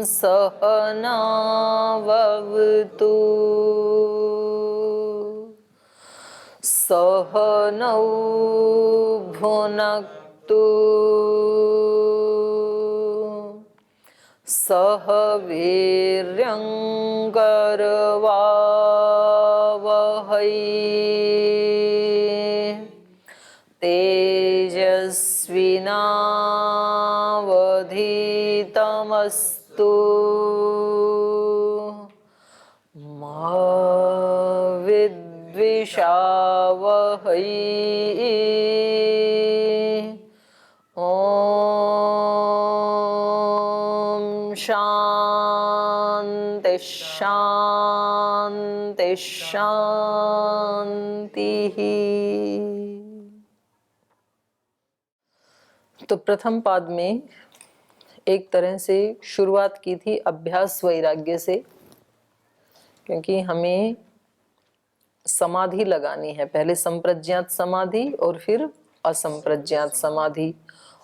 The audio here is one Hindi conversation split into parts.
सहनाववतु सहनौ भुनक्तु सह वीर्यङ्करवावहै तेजस्विनावधीतमस्तु मा विद्विषावहै। ॐ शान्ति शान्ति शान्तिः। तो प्रथम पाद में एक तरह से शुरुआत की थी अभ्यास वैराग्य से, क्योंकि हमें समाधि लगानी है। पहले संप्रज्ञात समाधि और फिर असंप्रज्ञात समाधि।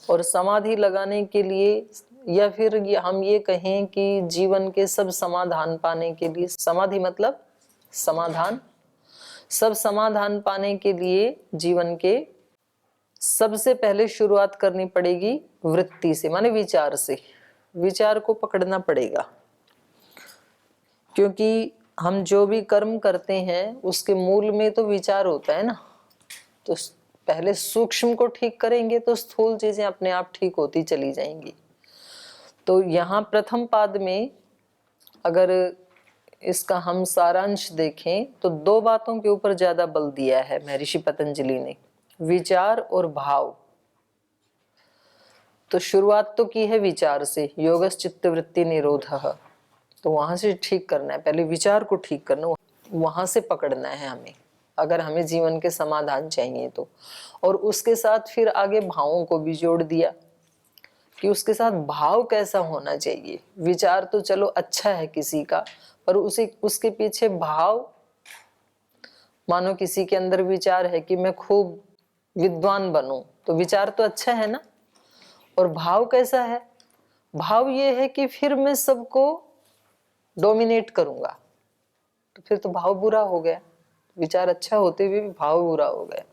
और समाधि लगाने के लिए या फिर हम ये कहें कि जीवन के सब समाधान पाने के लिए, समाधि मतलब समाधान, सब समाधान पाने के लिए जीवन के सबसे पहले शुरुआत करनी पड़ेगी वृत्ति से, माने विचार से। विचार को पकड़ना पड़ेगा, क्योंकि हम जो भी कर्म करते हैं उसके मूल में तो विचार होता है ना। तो पहले सूक्ष्म को ठीक करेंगे तो स्थूल चीजें अपने आप ठीक होती चली जाएंगी। तो यहाँ प्रथम पाद में अगर इसका हम सारांश देखें तो दो बातों के ऊपर ज्यादा बल दिया है महर्षि पतंजलि ने, विचार और भाव। तो शुरुआत तो की है विचार से, योगश्चित्त वृत्ति निरोधः। तो वहां से ठीक करना है, पहले विचार को ठीक करना, वहां से पकड़ना है हमें, अगर हमें जीवन के समाधान चाहिए तो। और उसके साथ फिर आगे भावों को भी जोड़ दिया कि उसके साथ भाव कैसा होना चाहिए। विचार तो चलो अच्छा है किसी का, पर उसके पीछे भाव, मानो किसी के अंदर विचार है कि मैं खूब विद्वान बनूं, तो विचार तो अच्छा है ना। और भाव कैसा है? भाव ये है कि फिर मैं सबको डोमिनेट करूंगा, तो फिर तो भाव बुरा हो गया। विचार अच्छा होते हुए भी भाव बुरा हो गया,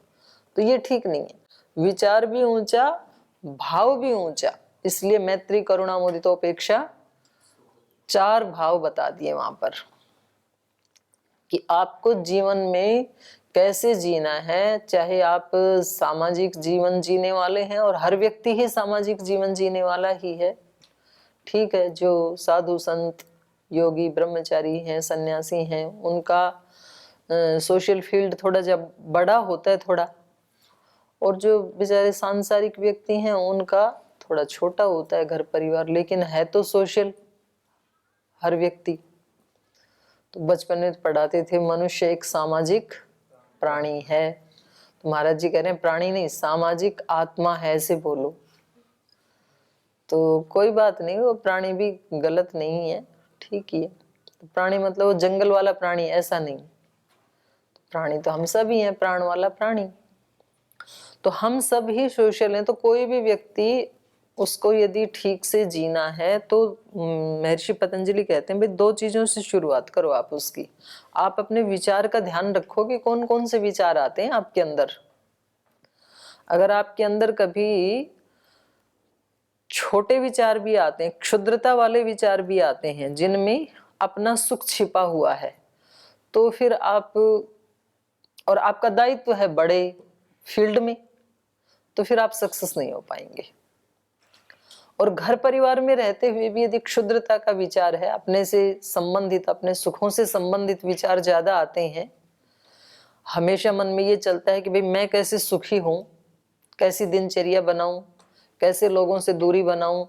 तो ये ठीक नहीं है। विचार भी ऊंचा, भाव भी ऊंचा, इसलिए मैत्री करुणा मुदितोपेक्षा 4 भाव बता दिए वहां पर कि आपको जीवन में कैसे जीना है। चाहे आप सामाजिक जीवन जीने वाले हैं, और हर व्यक्ति ही सामाजिक जीवन जीने वाला ही है, ठीक है। जो साधु संत योगी ब्रह्मचारी हैं, सन्यासी हैं, उनका सोशल फील्ड थोड़ा जब बड़ा होता है थोड़ा, और जो बेचारे सांसारिक व्यक्ति हैं उनका थोड़ा छोटा होता है घर परिवार, लेकिन है तो सोशल हर व्यक्ति। तो बचपन में पढ़ाते थे मनुष्य एक सामाजिक प्राणी है, तो महाराज जी कह रहे हैं प्राणी नहीं, सामाजिक आत्मा है, ऐसे बोलो। तो कोई बात नहीं, वो प्राणी भी गलत नहीं है, ठीक ही है। तो प्राणी मतलब वो जंगल वाला प्राणी ऐसा नहीं, तो प्राणी तो हम सब ही हैं, प्राण वाला प्राणी। तो हम सब ही सोशल हैं। तो कोई भी व्यक्ति, उसको यदि ठीक से जीना है तो महर्षि पतंजलि कहते हैं भाई 2 चीजों से शुरुआत करो आप उसकी। आप अपने विचार का ध्यान रखो कि कौन कौन से विचार आते हैं आपके अंदर। अगर आपके अंदर कभी छोटे विचार भी आते हैं, क्षुद्रता वाले विचार भी आते हैं, जिनमें अपना सुख छिपा हुआ है, तो फिर आप, और आपका दायित्व है बड़े फील्ड में, तो फिर आप सक्सेस नहीं हो पाएंगे। और घर परिवार में रहते हुए भी यदि क्षुद्रता का विचार है, अपने से संबंधित, अपने सुखों से संबंधित विचार ज्यादा आते हैं, हमेशा मन में ये चलता है कि भाई मैं कैसे सुखी हूं, कैसी दिनचर्या बनाऊं, कैसे लोगों से दूरी बनाऊं,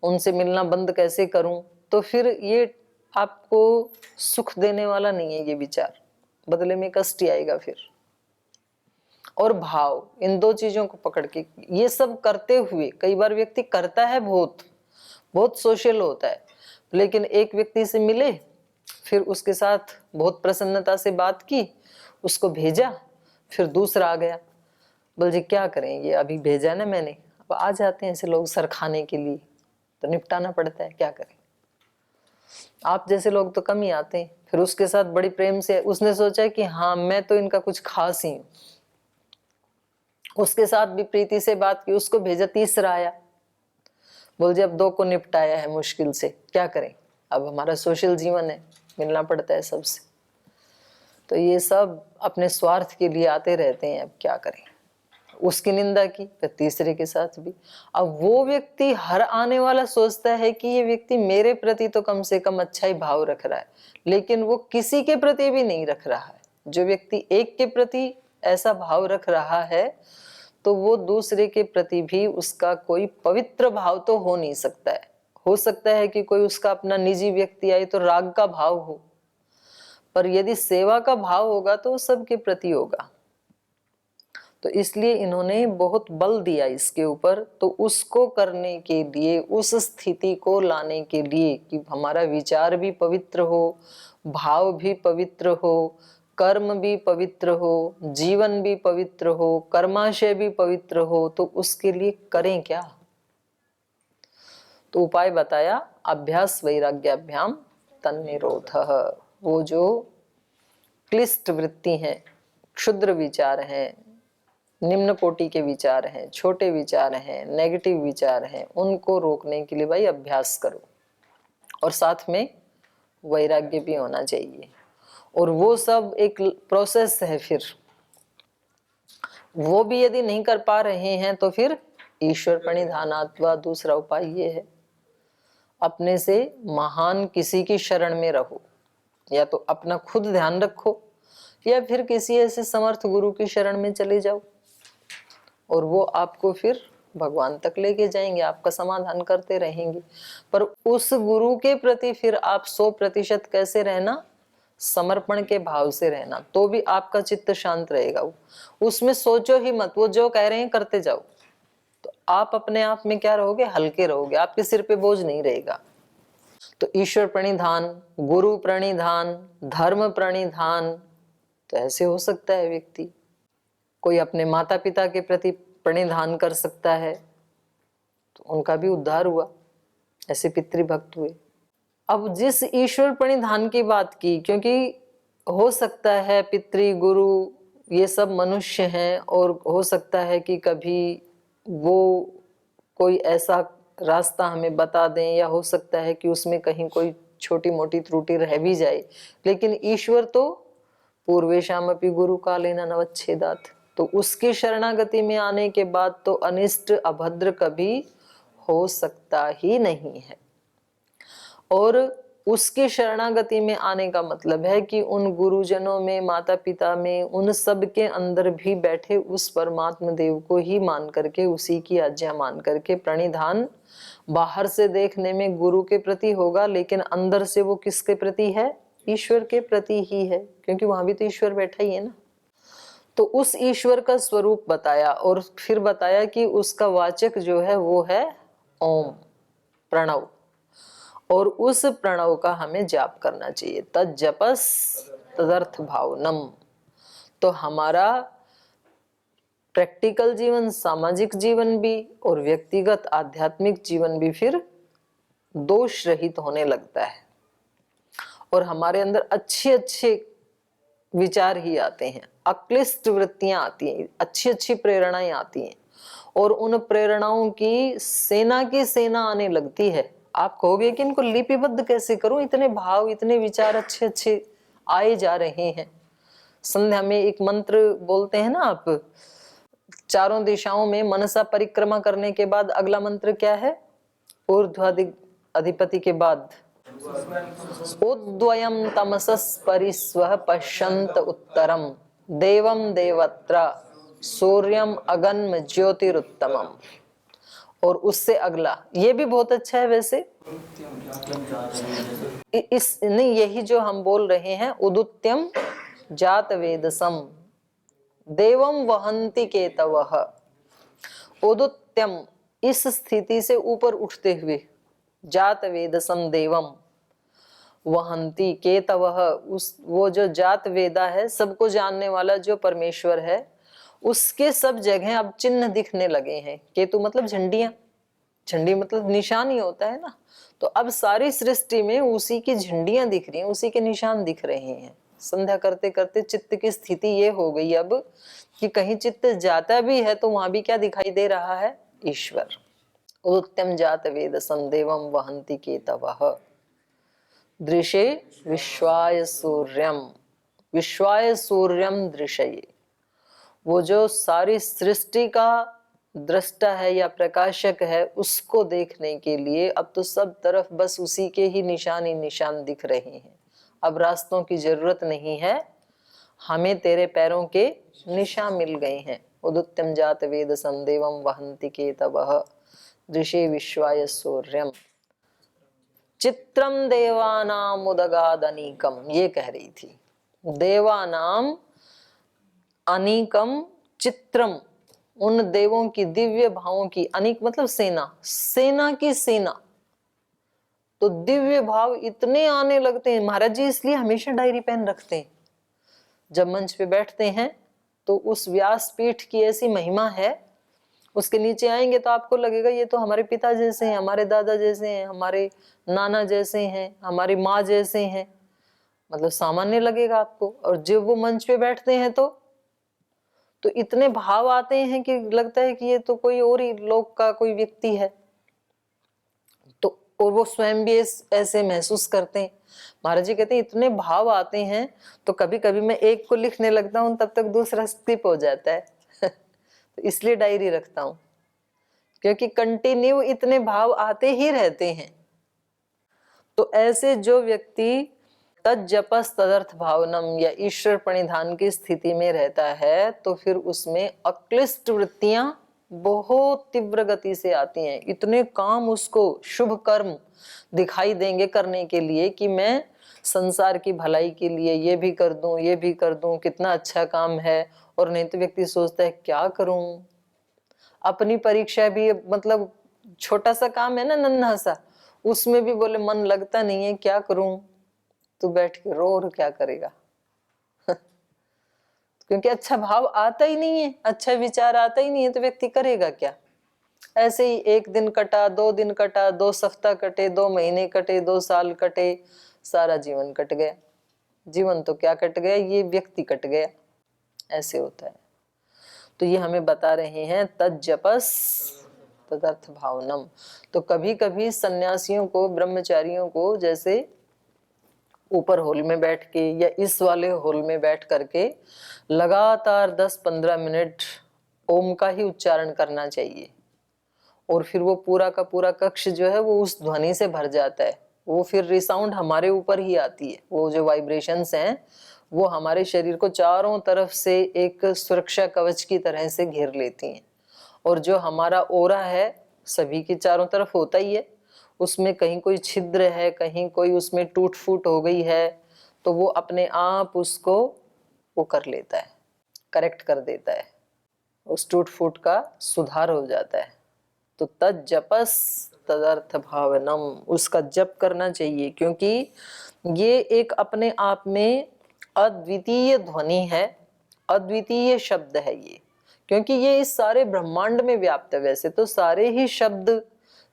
उनसे मिलना बंद कैसे करूं, तो फिर ये आपको सुख देने वाला नहीं है ये विचार, बदले में कष्ट ही आएगा फिर। और भाव, इन 2 चीजों को पकड़ के ये सब करते हुए, कई बार व्यक्ति करता है बहुत बहुत सोशल होता है, लेकिन एक व्यक्ति से मिले, फिर उसके साथ बहुत प्रसन्नता से बात की, उसको भेजा, फिर दूसरा आ गया, बोल जी क्या करें, ये अभी भेजा ना मैंने, अब आ जाते हैं ऐसे लोग सरखाने के लिए। तो निपटाना पड़ता है, क्या करें। आप जैसे लोग तो कम ही आते हैं। फिर उसके साथ बड़ी प्रेम से उसने सोचा कि हाँ मैं तो इनका कुछ खास ही हूं, उसके साथ भी प्रीति से बात की, उसको भेजा, तीसरा आया, बोल जी अब 2 को निपटाया है मुश्किल से, क्या करें। अब हमारा सोशल जीवन है, मिलना पड़ता है सबसे। तो ये सब अपने स्वार्थ के लिए आते रहते हैं, अब क्या करें। उसकी निंदा की, फिर तीसरे के साथ भी। अब वो व्यक्ति हर आने वाला सोचता है कि ये व्यक्ति मेरे प्रति तो कम से कम अच्छा ही भाव रख रहा है, लेकिन वो किसी के प्रति भी नहीं रख रहा है। जो व्यक्ति एक के प्रति ऐसा भाव रख रहा है तो वो दूसरे के प्रति भी उसका कोई पवित्र भाव तो हो नहीं सकता है। हो सकता है कि कोई उसका अपना निजी व्यक्ति आए तो राग का भाव हो, पर यदि सेवा का भाव होगा तो सबके प्रति होगा। तो इसलिए इन्होंने बहुत बल दिया इसके ऊपर। तो उसको करने के लिए, उस स्थिति को लाने के लिए कि हमारा विचार भी पवित्र हो, भाव भी पवित्र हो, कर्म भी पवित्र हो, जीवन भी पवित्र हो, कर्माशय भी पवित्र हो, तो उसके लिए करें क्या। तो उपाय बताया, अभ्यास वैराग्याभ्याम तन्निरोधः। वो जो क्लिष्ट वृत्ति हैं, क्षुद्र विचार हैं, निम्न कोटि के विचार हैं, छोटे विचार हैं, नेगेटिव विचार हैं, उनको रोकने के लिए भाई अभ्यास करो। और साथ में वैराग्य भी होना चाहिए। और वो सब एक प्रोसेस है। फिर वो भी यदि नहीं कर पा रहे हैं तो फिर ईश्वर प्रणिधानात्वा दूसरा उपाय ये है, अपने से महान किसी की शरण में रहो। या तो अपना खुद ध्यान रखो या फिर किसी ऐसे समर्थ गुरु की शरण में चले जाओ, और वो आपको फिर भगवान तक लेके जाएंगे, आपका समाधान करते रहेंगे। पर उस गुरु के प्रति फिर आप 100% कैसे रहना, समर्पण के भाव से रहना, तो भी आपका चित्त शांत रहेगा। उसमें सोचो ही मत, वो जो कह रहे हैं करते जाओ, तो आप अपने आप में क्या रहोगे, हल्के रहोगे, आपके सिर पे बोझ नहीं रहेगा। तो ईश्वर प्रणिधान, गुरु प्रणिधान, धर्म प्रणिधान, तो ऐसे हो सकता है व्यक्ति। कोई अपने माता पिता के प्रति प्रणिधान कर सकता है, तो उनका भी उद्धार हुआ, ऐसे पितृभक्त हुए। अब जिस ईश्वर प्रणिधान की बात की, क्योंकि हो सकता है पितृ गुरु ये सब मनुष्य हैं, और हो सकता है कि कभी वो कोई ऐसा रास्ता हमें बता दें, या हो सकता है कि उसमें कहीं कोई छोटी मोटी त्रुटि रह भी जाए, लेकिन ईश्वर तो पूर्वेशामपि गुरु कालेन नवच्छेदात्। तो उसकी शरणागति में आने के बाद तो अनिष्ट अभद्र कभी हो सकता ही नहीं है। और उसकी शरणागति में आने का मतलब है कि उन गुरुजनों में, माता पिता में, उन सब के अंदर भी बैठे उस परमात्मा देव को ही मान करके, उसी की आज्ञा मान करके प्रणिधान बाहर से देखने में गुरु के प्रति होगा, लेकिन अंदर से वो किसके प्रति है, ईश्वर के प्रति ही है, क्योंकि वहां भी तो ईश्वर बैठा ही है ना। तो उस ईश्वर का स्वरूप बताया, और फिर बताया कि उसका वाचक जो है वो है ओम, प्रणव। और उस प्रणव का हमें जाप करना चाहिए, तज्जपस तदर्थ भावनम। तो हमारा प्रैक्टिकल जीवन, सामाजिक जीवन भी और व्यक्तिगत आध्यात्मिक जीवन भी फिर दोष रहित होने लगता है, और हमारे अंदर अच्छे अच्छे विचार ही आते हैं, अक्लिष्ट वृत्तियां आती हैं, अच्छी अच्छी प्रेरणाएं आती हैं, और उन प्रेरणाओं की सेना आने लगती है। आप कहोगे कि इनको लिपिबद्ध कैसे करूं, इतने भाव, इतने विचार अच्छे अच्छे आए जा रहे हैं। संध्या में एक मंत्र बोलते हैं ना आप, चारों दिशाओं में मनसा परिक्रमा करने के बाद अगला मंत्र क्या है, ऊर्ध्वाधिपति के बाद उद्वयं तमसस् परिस्वः पश्यन्त उत्तरम देवम देवत्र सूर्यम अगन्म ज्योतिरुत्तमम। और उससे अगला ये भी बहुत अच्छा है वैसे, इस नहीं, यही जो हम बोल रहे हैं, उदुत्यम जात वेदसम देवम वहंति केतवः। उदुत्यम, इस स्थिति से ऊपर उठते हुए, जात वेदसम देवम वहंती केतवः, उस वो जो जात वेदा है, सबको जानने वाला जो परमेश्वर है, उसके सब जगह अब चिन्ह दिखने लगे हैं। केतु मतलब झंडियां, झंडी मतलब निशान ही होता है ना। तो अब सारी सृष्टि में उसी की झंडियां दिख रही हैं, उसी के निशान दिख रहे हैं। संध्या करते करते चित्त की स्थिति ये हो गई अब कि कहीं चित्त जाता भी है तो वहां भी क्या दिखाई दे रहा है? ईश्वर। उत्तम जात वेद संदेवम वहंति केतवः दृशे विश्वाय सूर्यम, विश्वाय सूर्यम दृशये। वो जो सारी सृष्टि का दृष्टा है या प्रकाशक है, उसको देखने के लिए अब तो सब तरफ बस उसी के ही निशान दिख रहे हैं। अब रास्तों की जरूरत नहीं है, हमें तेरे पैरों के निशान मिल गए हैं। उदुत्यम जात वेद संदेवम वहंति केतवः दृशे विश्वाय सूर्यम चित्रम देवानाम उदगाद अनीकम। ये कह रही थी, देवानाम अनीकम चित्रम, उन देवों की दिव्य भावों की, अनीक मतलब सेना, सेना की सेना। तो दिव्य भाव इतने आने लगते हैं। महाराज जी इसलिए हमेशा डायरी पेन रखते हैं। जब मंच पे बैठते हैं तो उस व्यासपीठ की ऐसी महिमा है, उसके नीचे आएंगे तो आपको लगेगा ये तो हमारे पिता जैसे हैं, हमारे दादा जैसे हैं, हमारे नाना जैसे हैं, हमारी माँ जैसे हैं, मतलब सामान्य लगेगा आपको। और जब वो मंच पे बैठते हैं तो इतने भाव आते हैं कि लगता है कि ये तो कोई और ही लोक का कोई व्यक्ति है। तो और वो स्वयं भी ऐसे महसूस करते हैं। महाराज जी कहते हैं इतने भाव आते हैं तो कभी कभी मैं एक को लिखने लगता हूँ तब तक दूसरा स्किप हो जाता है तो इसलिए डायरी रखता हूँ, क्योंकि कंटिन्यू इतने भाव आते ही रहते हैं। तो ऐसे जो व्यक्ति तज्जपस तदर्थ भावनम या ईश्वर प्रणिधान की स्थिति में रहता है तो फिर उसमें अक्लिष्ट वृत्तियां बहुत तीव्र गति से आती हैं। इतने काम उसको शुभ कर्म दिखाई देंगे करने के लिए कि मैं संसार की भलाई के लिए ये भी कर दूं, ये भी कर दूं, कितना अच्छा काम है। और नहीं तो व्यक्ति सोचता है क्या करूं, अपनी परीक्षा भी मतलब छोटा सा काम है ना, नन्हा सा, उसमें भी बोले मन लगता नहीं है, क्या करूं। तू बैठ के रो और क्या करेगा क्योंकि अच्छा भाव आता ही नहीं है, अच्छा विचार आता ही नहीं है, तो व्यक्ति करेगा क्या। ऐसे ही एक दिन कटा, 2 दिन कटा, 2 सप्ताह कटे, 2 महीने कटे, 2 साल कटे, सारा जीवन कट गया। जीवन तो क्या कट गया, ये व्यक्ति कट गया। ऐसे होता है। तो ये हमें बता रहे हैं तज्जपस तदर्थ भावनम। तो कभी कभी सन्यासियों को, ब्रह्मचारियों को, जैसे ऊपर हॉल में बैठ के या इस वाले हॉल में बैठ करके लगातार 10-15 मिनट ओम का ही उच्चारण करना चाहिए। और फिर वो पूरा का पूरा कक्ष जो है वो उस ध्वनि से भर जाता है। वो फिर रिसाउंड हमारे ऊपर ही आती है। वो जो वाइब्रेशंस हैं वो हमारे शरीर को चारों तरफ से एक सुरक्षा कवच की तरह से घेर लेती हैं। और जो हमारा ओरा है सभी के चारों तरफ होता ही है, उसमें कहीं कोई छिद्र है, कहीं कोई उसमें टूट फूट हो गई है, तो वो अपने आप उसको वो कर लेता है, करेक्ट कर देता है, उस टूट फूट का सुधार हो जाता है। तो तज्जपस तदर्थ भावनम, उसका जप करना चाहिए, क्योंकि ये एक अपने आप में अद्वितीय ध्वनि है, अद्वितीय शब्द है ये, क्योंकि ये इस सारे ब्रह्मांड में व्याप्त है। वैसे तो सारे ही शब्द,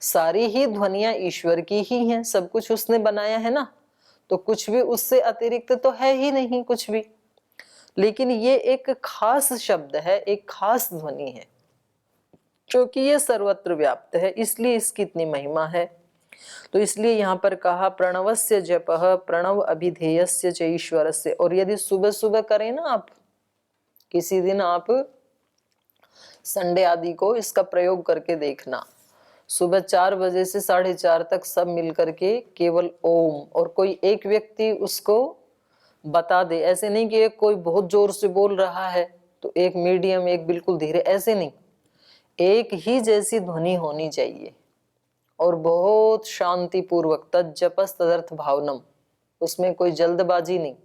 सारी ही ध्वनियां ईश्वर की ही हैं, सब कुछ उसने बनाया है ना, तो कुछ भी उससे अतिरिक्त तो है ही नहीं कुछ भी। लेकिन ये एक खास शब्द है, एक खास ध्वनि है, क्योंकि ये सर्वत्र व्याप्त है, इसलिए इसकी इतनी महिमा है। तो इसलिए यहाँ पर कहा प्रणवस्य जपः प्रणव अभिधेयस्य च ईश्वरस्य। और यदि सुबह सुबह करें ना आप, किसी दिन आप संडे आदि को इसका प्रयोग करके देखना, सुबह 4 बजे से 4:30 तक सब मिलकर के केवल ओम, और कोई एक व्यक्ति उसको बता दे। ऐसे नहीं कि एक कोई बहुत जोर से बोल रहा है तो एक मीडियम, एक बिल्कुल धीरे, ऐसे नहीं, एक ही जैसी ध्वनि होनी चाहिए और बहुत शांति पूर्वक। तज्जपस तदर्थ भावनम, उसमें कोई जल्दबाजी नहीं।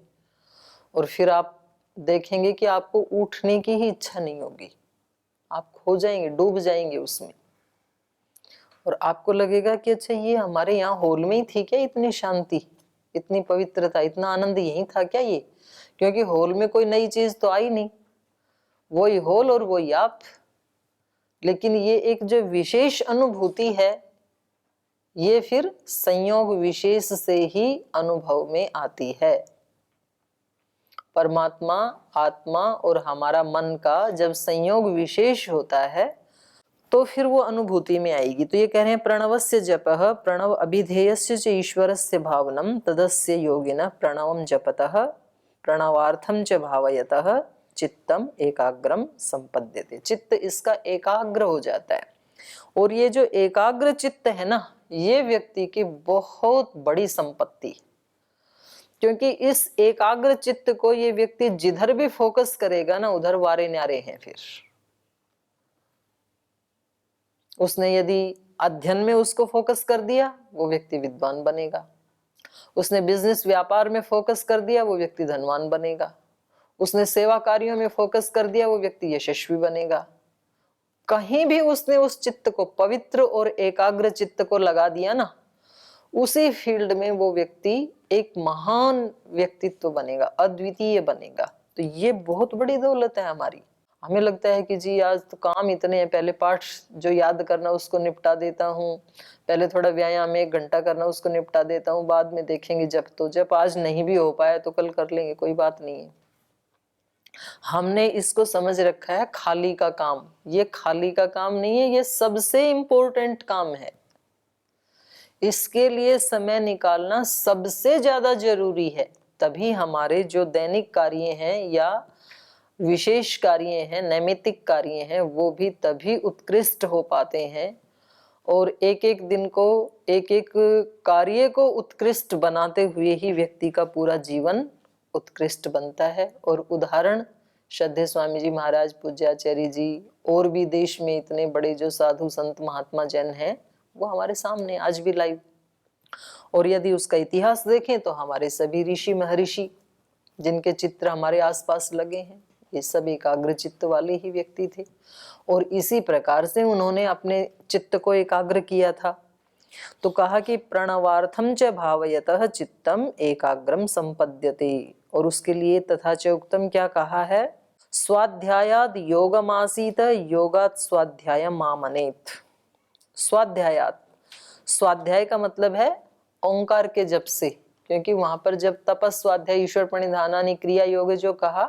और फिर आप देखेंगे कि आपको उठने की ही इच्छा नहीं होगी, आप खो जाएंगे, डूब जाएंगे उसमें। और आपको लगेगा कि अच्छा ये हमारे यहाँ हॉल में ही थी क्या इतनी शांति, इतनी पवित्रता, इतना आनंद यही था क्या ये। क्योंकि हॉल में कोई नई चीज तो आई नहीं, वही हॉल और वही आप। लेकिन ये एक जो विशेष अनुभूति है, ये फिर संयोग विशेष से ही अनुभव में आती है। परमात्मा, आत्मा और हमारा मन का जब संयोग विशेष होता है तो फिर वो अनुभूति में आएगी। तो ये कह रहे हैं प्रणवस्य जपः प्रणव अभिधेयस्य च ईश्वरस्य भावनम तदस्य योगिनः प्रणवम जपतः प्रणवार्थम च भावयतः चित्तम एकाग्रम संपद्यते। चित्त इसका एकाग्र हो जाता है। और ये जो एकाग्र चित्त है ना, ये व्यक्ति की बहुत बड़ी संपत्ति, क्योंकि इस एकाग्र चित्त को ये व्यक्ति जिधर भी फोकस करेगा ना, उधर वारे न्यारे हैं। फिर उसने यदि अध्ययन में उसको फोकस कर दिया, वो व्यक्ति विद्वान बनेगा। उसने बिजनेस व्यापार में फोकस कर दिया, वो व्यक्ति धनवान बनेगा। उसने सेवा कार्यों में फोकस कर दिया, वो व्यक्ति यशस्वी बनेगा। कहीं भी उसने उस चित्त को, पवित्र और एकाग्र चित्त को लगा दिया ना, उसी फील्ड में वो व्यक्ति एक महान व्यक्तित्व बनेगा, अद्वितीय बनेगा। तो ये बहुत बड़ी दौलत है हमारी। हमें लगता है कि जी आज तो काम इतने हैं, पहले पाठ जो याद करना उसको निपटा देता हूँ, पहले थोड़ा व्यायाम 1 घंटा करना उसको निपटा देता हूँ, बाद में देखेंगे। जब तो जब आज नहीं भी हो पाया तो कल कर लेंगे, कोई बात नहीं है। हमने इसको समझ रखा है खाली का काम। ये खाली का काम नहीं है, ये सबसे इंपॉर्टेंट काम है। इसके लिए समय निकालना सबसे ज्यादा जरूरी है। तभी हमारे जो दैनिक कार्य हैं या विशेष कार्य हैं, नैमित्तिक कार्य हैं, वो भी तभी उत्कृष्ट हो पाते हैं। और एक एक दिन को, एक एक कार्य को उत्कृष्ट बनाते हुए ही व्यक्ति का पूरा जीवन उत्कृष्ट बनता है। और उदाहरण श्रद्धेय स्वामी जी महाराज, पूज्याचार्य जी, और भी देश में इतने बड़े जो साधु संत महात्मा जन हैं, वो हमारे सामने आज भी लाइव। और यदि उसका इतिहास देखें तो हमारे सभी ऋषि महर्षि जिनके चित्र हमारे आसपास लगे हैं, ये सब एकाग्र चित्त वाले ही व्यक्ति थे। और इसी प्रकार से उन्होंने अपने चित्त को एकाग्र किया था। तो कहा कि प्रणवार्थम च भावयतः चित्तम एकाग्रम संपद्यते। और उसके लिए तथा च उक्तम क्या कहा है? स्वाध्यायाद योगमासीत योगात स्वाध्याय मामनेत। स्वाध्यायात, स्वाध्याय का मतलब है ओंकार के जप से, क्योंकि वहां पर जब तपस स्वाध्याय ईश्वर प्रणिधानानि क्रिया योग जो कहा,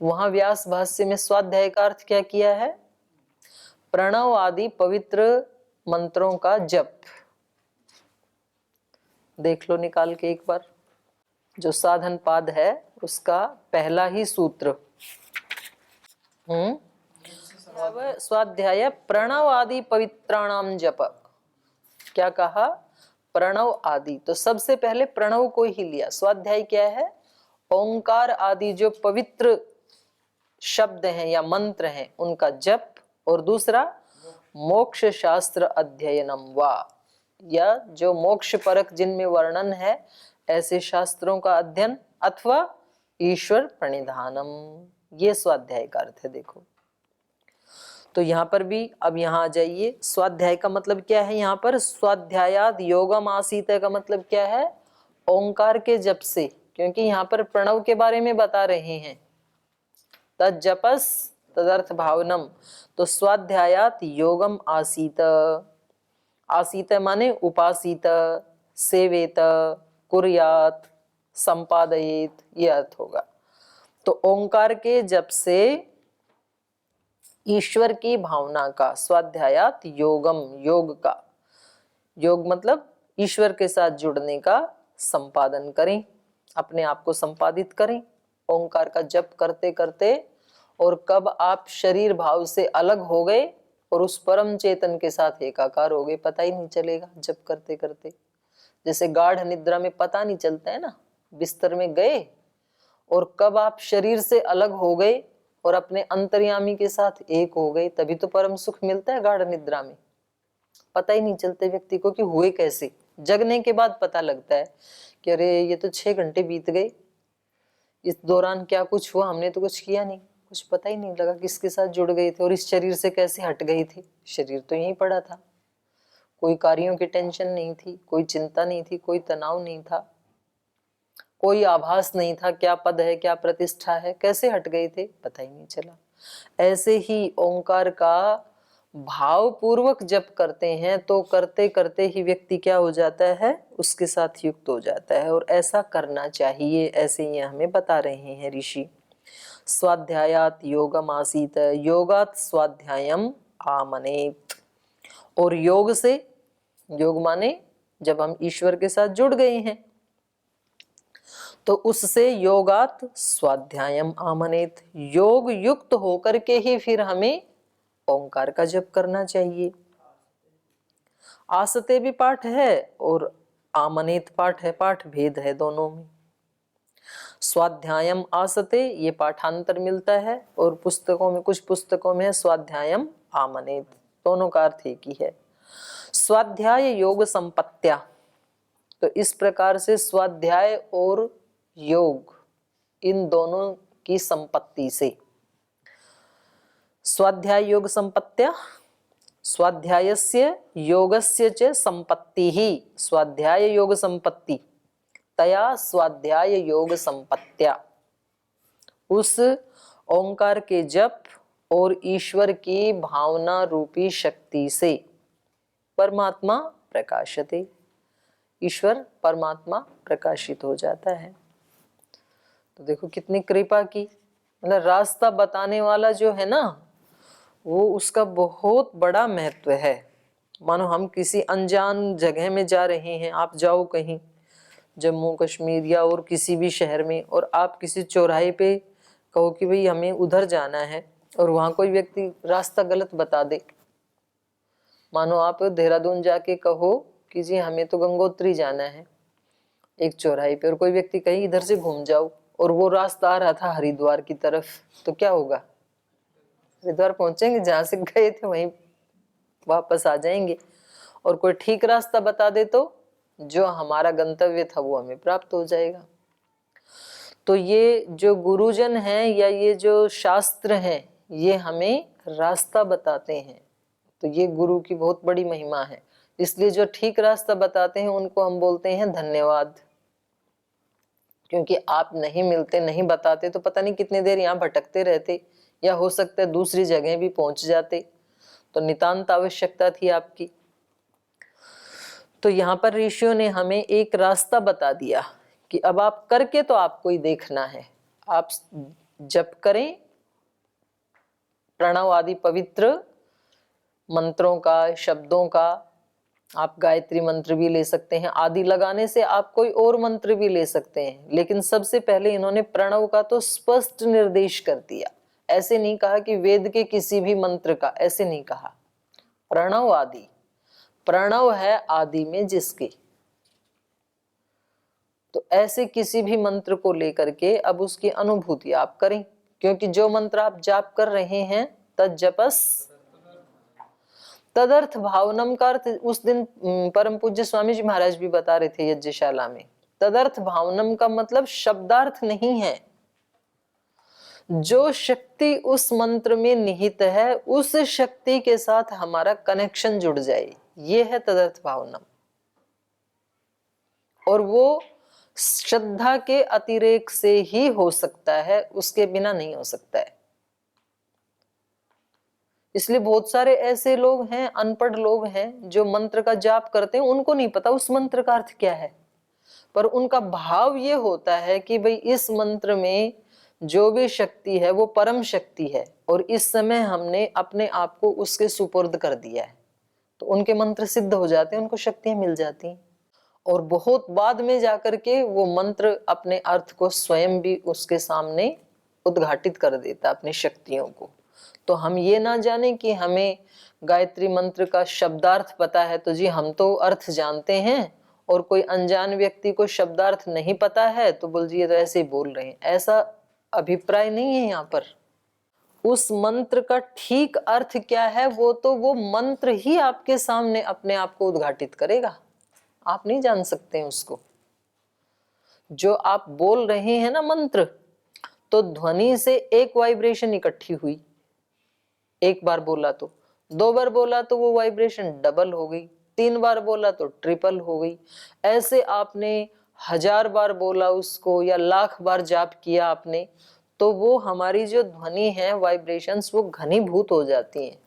वहां व्यास भाष्य में स्वाध्याय का अर्थ क्या किया है? प्रणव आदि पवित्र मंत्रों का जप। देख लो निकाल के एक बार, जो साधन पाद है उसका पहला ही सूत्र। स्वाध्याय प्रणव आदि पवित्राणाम जप। क्या कहा? प्रणव आदि। तो सबसे पहले प्रणव को ही लिया। स्वाध्याय क्या है? ओंकार आदि जो पवित्र शब्द हैं या मंत्र हैं उनका जप। और दूसरा मोक्ष शास्त्र अध्ययनम वा, या जो मोक्ष परक जिनमें वर्णन है ऐसे शास्त्रों का अध्ययन, अथवा ईश्वर प्रणिधानम। ये स्वाध्याय का अर्थ है। देखो तो यहाँ पर भी, अब यहाँ आ जाइए, स्वाध्याय का मतलब क्या है? यहाँ पर स्वाध्यायाद योगम आसीत का मतलब क्या है? ओंकार के जप से, क्योंकि यहाँ पर प्रणव के बारे में बता रहे हैं। तद जपस तदर्थ भावनम। तो स्वाध्यायात योगम आसीत, आसीत माने उपासीत, सेवेत, कुर्यात, संपादयेत, ये अर्थ होगा। तो ओंकार के जप से ईश्वर की भावना का, स्वाध्यायात योगम, योग का, योग मतलब ईश्वर के साथ जुड़ने का संपादन करें, अपने आप को संपादित करें ओंकार का जप करते करते। और कब आप शरीर भाव से अलग हो गए और उस परम चेतन के साथ एकाकार हो गए, पता ही नहीं चलेगा जप करते करते। जैसे गाढ़ निद्रा में पता नहीं चलता है ना, बिस्तर में गए और कब आप शरीर से अलग हो गए और अपने अंतर्यामी के साथ एक हो गए, तभी तो परम सुख मिलता है गाढ़ निद्रा में। पता ही नहीं चलते व्यक्ति को कि हुए कैसे। जगने के बाद पता लगता है कि अरे ये तो 6 घंटे बीत गए, इस दौरान क्या कुछ हुआ, हमने तो कुछ किया नहीं, कुछ पता ही नहीं लगा किसके साथ जुड़ गए थे और इस शरीर से कैसे हट गए थे। शरीर तो यहीं पड़ा था, कोई कार्यों की टेंशन नहीं थी, कोई चिंता नहीं थी, कोई तनाव नहीं था, कोई आभास नहीं था क्या पद है क्या प्रतिष्ठा है, कैसे हट गए थे, पता ही नहीं चला। ऐसे ही ओंकार का भाव पूर्वक जप करते हैं तो करते करते ही व्यक्ति क्या हो जाता है, उसके साथ युक्त हो जाता है। और ऐसा करना चाहिए, ऐसे ये हमें बता रहे हैं ऋषि। स्वाध्यायात योगम आसीत, योगात स्वाध्यायम आमनेत। और योग से, योग माने जब हम ईश्वर के साथ जुड़ गए हैं तो उससे योगात स्वाध्यायम आमनेत, योग युक्त होकर के ही फिर हमें ओंकार का जप करना चाहिए। आसते भी पाठ है और आमनेत पाठ है, पाठ भेद है दोनों में। स्वाध्यायम आसते ये पाठांतर मिलता है और पुस्तकों में, कुछ पुस्तकों में स्वाध्यायम आमनेत, दोनों का अर्थ एक ही है। स्वाध्याय योग संपत्त्या, तो इस प्रकार से स्वाध्याय और योग इन दोनों की संपत्ति से, स्वाध्याय योग संपत्त्या, स्वाध्यायस्य योगस्य च संपत्ति ही, स्वाध्याय योग संपत्ति तया स्वाध्याय योग संपत्त्या, उस ओंकार के जप और ईश्वर की भावना रूपी शक्ति से परमात्मा प्रकाशते, ईश्वर परमात्मा प्रकाशित हो जाता है। तो देखो कितनी कृपा की, मतलब रास्ता बताने वाला जो है ना, वो उसका बहुत बड़ा महत्व है। मानो हम किसी अनजान जगह में जा रहे हैं, आप जाओ कहीं जम्मू कश्मीर या और किसी भी शहर में, और आप किसी चौराहे पे कहो कि भाई हमें उधर जाना है, और वहां कोई व्यक्ति रास्ता गलत बता दे। मानो आप देहरादून जाके कहो कि जी हमें तो गंगोत्री जाना है एक चौराहे पे, और कोई व्यक्ति कहीं इधर से घूम जाओ, और वो रास्ता आ रहा था हरिद्वार की तरफ, तो क्या होगा, हरिद्वार पहुंचेंगे, जहां से गए थे वहीं वापस आ जाएंगे। और कोई ठीक रास्ता बता दे तो जो हमारा गंतव्य था वो हमें प्राप्त हो जाएगा। तो ये जो गुरुजन हैं या ये जो शास्त्र हैं, ये हमें रास्ता बताते हैं। तो ये गुरु की बहुत बड़ी महिमा है। इसलिए जो ठीक रास्ता बताते हैं उनको हम बोलते हैं धन्यवाद, क्योंकि आप नहीं मिलते, नहीं बताते तो पता नहीं कितनी देर यहाँ भटकते रहते, या हो सकता है दूसरी जगह भी पहुंच जाते। तो नितांत आवश्यकता थी आपकी। तो यहाँ पर ऋषियों ने हमें एक रास्ता बता दिया कि अब आप करके तो आपको ही देखना है। आप जप करें प्रणव आदि पवित्र मंत्रों का, शब्दों का, आप गायत्री मंत्र भी ले सकते हैं, आदि लगाने से आप कोई और मंत्र भी ले सकते हैं। लेकिन सबसे पहले इन्होंने प्रणव का तो स्पष्ट निर्देश कर दिया। ऐसे नहीं कहा कि वेद के किसी भी मंत्र का, ऐसे नहीं कहा, प्रणव आदि, प्रणव है आदि में जिसके। तो ऐसे किसी भी मंत्र को लेकर के अब उसकी अनुभूति आप करें, क्योंकि जो मंत्र आप जाप कर रहे हैं तज्जपस तदर्थ भावनम का अर्थ उस दिन परम पूज्य स्वामी जी महाराज भी बता रहे थे यज्ञशाला में। तदर्थ भावनम का मतलब शब्दार्थ नहीं है, जो शक्ति उस मंत्र में निहित है उस शक्ति के साथ हमारा कनेक्शन जुड़ जाए, ये है तदर्थ भावनम। और वो श्रद्धा के अतिरेक से ही हो सकता है, उसके बिना नहीं हो सकता है। इसलिए बहुत सारे ऐसे लोग हैं, अनपढ़ लोग हैं, जो मंत्र का जाप करते हैं, उनको नहीं पता उस मंत्र का अर्थ क्या है, पर उनका भाव ये होता है कि भाई इस मंत्र में जो भी शक्ति है वो परम शक्ति है, और इस समय हमने अपने आप को उसके सुपुर्द कर दिया है। तो उनके मंत्र सिद्ध हो जाते हैं, उनको शक्तियां मिल जाती हैं। और बहुत बाद में जाकर के वो मंत्र अपने अर्थ को स्वयं भी उसके सामने उद्घाटित कर देता अपनी शक्तियों को। तो हम ये ना जाने कि हमें गायत्री मंत्र का शब्दार्थ पता है तो जी हम तो अर्थ जानते हैं, और कोई अनजान व्यक्ति को शब्दार्थ नहीं पता है तो बोल जी ये तो ऐसे ही बोल रहे हैं, ऐसा अभिप्राय नहीं है यहाँ पर। उस मंत्र का ठीक अर्थ क्या है वो तो वो मंत्र ही आपके सामने अपने आप को उद्घाटित करेगा, आप नहीं जान सकते हैं उसको। जो आप बोल रहे हैं ना मंत्र, तो ध्वनि से एक वाइब्रेशन इकट्ठी हुई, एक बार बोला तो, दो बार बोला तो वो वाइब्रेशन डबल हो गई, तीन बार बोला तो ट्रिपल हो गई। ऐसे आपने 1000 बार बोला उसको या लाख बार जाप किया आपने, तो वो हमारी जो ध्वनि है वाइब्रेशंस वो घनीभूत हो जाती हैं।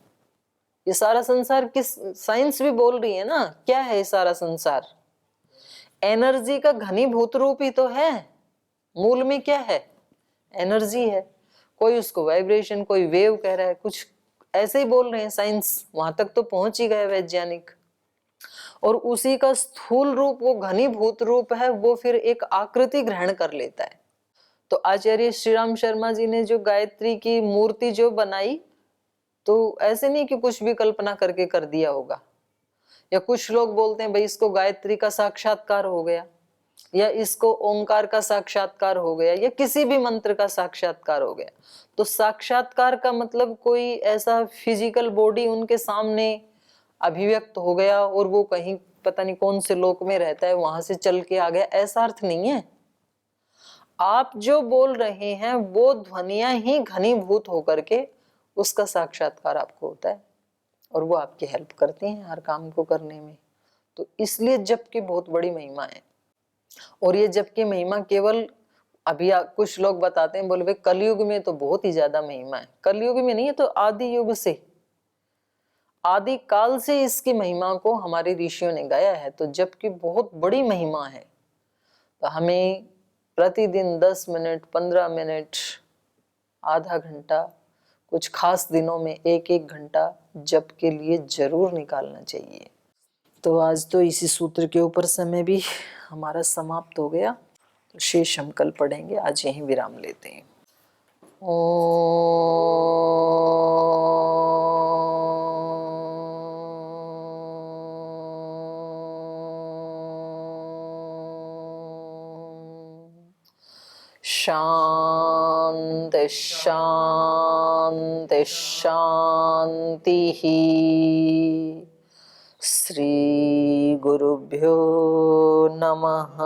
ये सारा संसार किस, साइंस भी बोल रही है ना, क्या है ये सारा संसार? एनर्जी का घनीभूत रूप ही तो है। मूल में क्या है? एनर्जी है। कोई उसको वाइब्रेशन, कोई वेव कह रहा है, कुछ ऐसे ही बोल रहे हैं, साइंस वहां तक तो पहुंच ही गए वैज्ञानिक। और उसी का स्थूल रूप, वो घनीभूत रूप है, वो फिर एक आकृति ग्रहण कर लेता है। तो आचार्य श्री राम शर्मा जी ने जो गायत्री की मूर्ति जो बनाई, तो ऐसे नहीं कि कुछ भी कल्पना करके कर दिया होगा। या कुछ लोग बोलते हैं भाई इसको गायत्री का साक्षात्कार हो गया, या इसको ओंकार का साक्षात्कार हो गया, या किसी भी मंत्र का साक्षात्कार हो गया। तो साक्षात्कार का मतलब कोई ऐसा फिजिकल बॉडी उनके सामने अभिव्यक्त हो गया और वो कहीं पता नहीं कौन से लोक में रहता है, वहां से चल के आ गया, ऐसा अर्थ नहीं है। आप जो बोल रहे हैं वो ध्वनियां ही घनीभूत होकर के उसका साक्षात्कार आपको होता है, और वो आपकी हेल्प करती हैं हर काम को करने में। तो इसलिए जप की बहुत बड़ी महिमा है। और ये जप की महिमा केवल अभी कुछ लोग बताते हैं, बोले भाई कलयुग में तो बहुत ही ज्यादा महिमा है। कलयुग में नहीं है, तो आदि युग से, आदि काल से इसकी महिमा को हमारे ऋषियों ने गाया है। तो जप की बहुत बड़ी महिमा है। तो हमें प्रतिदिन 10 मिनट, 15 मिनट, आधा घंटा, कुछ खास दिनों में 1-1 घंटा जप के लिए जरूर निकालना चाहिए। तो आज तो इसी सूत्र के ऊपर समय भी हमारा समाप्त हो गया। तो शेष हम कल पढ़ेंगे, आज यहीं विराम लेते हैं। शांति शांति शांति ही। श्री गुरुभ्यो नमः।